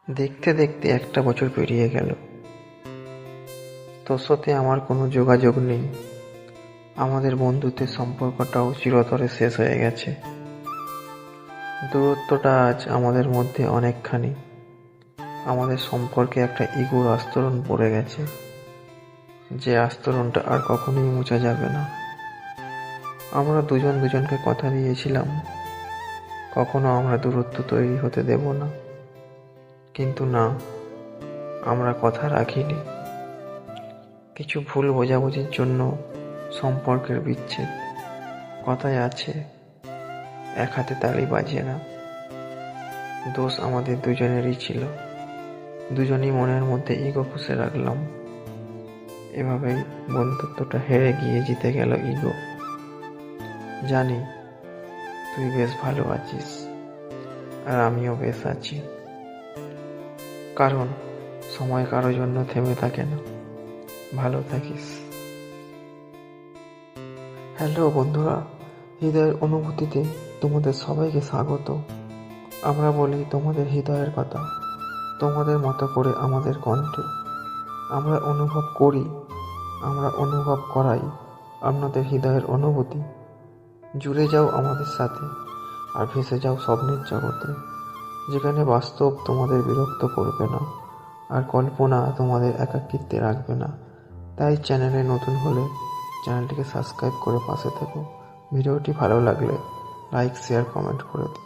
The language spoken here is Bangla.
দেখতে দেখতে একটা বছর পেরিয়ে গেল। তোর সাথে আমার কোনো যোগাযোগ নেই। আমাদের বন্ধুত্বের সম্পর্কটাও চিরতরে শেষ হয়ে গেছে। দূরত্বটা আজ আমাদের মধ্যে অনেকখানি। আমাদের সম্পর্কে একটা ইগোর আস্তরণ পড়ে গেছে, যে আস্তরণটা আর কখনোই মোছা যাবে না। আমরা দুজন দুজনকে কথা দিয়েছিলাম, কখনো আমরা দূরত্ব তৈরি হতে দেব না। কিন্তু না, আমরা কথা রাখিনি। কিছু ভুল বোঝাবুঝির জন্য সম্পর্কের বিচ্ছেদ। কথায় আছে, এক হাতে তালি বাজে না। দোষ আমাদের দুজনেরই ছিল। দুজনই মনের মধ্যে ইগো পুষে রাখলাম। এভাবেই বন্ধুত্বটা হেরে গিয়ে জিতে গেল ইগো। জানি তুই বেশ ভালো আছিস, আর আমিও বেশ আছি। কারণ সময় কারোর জন্য থেমে থাকে না। ভালো থাকিস। হ্যালো বন্ধুরা, হৃদয়ের অনুভূতিতে তোমাদের সবাইকে স্বাগত। আমরা বলি তোমাদের হৃদয়ের কথা, তোমাদের মতো করে আমাদের কণ্ঠে। আমরা অনুভব করি, আমরা অনুভব করাই আপনাদের হৃদয়ের অনুভূতি। জুড়ে যাও আমাদের সাথে, আর ভেসে যাও স্বপ্নের জগতে, যেখানে বাস্তব তোমাদের বিরক্ত করবে না, আর কল্পনা তোমাদের একাকিত্বে রাখবে না। তাই চ্যানেলে নতুন হলে চ্যানেলটিকে সাবস্ক্রাইব করে পাশে থেকো। ভিডিওটি ভালো লাগলে লাইক, শেয়ার, কমেন্ট করে দিও।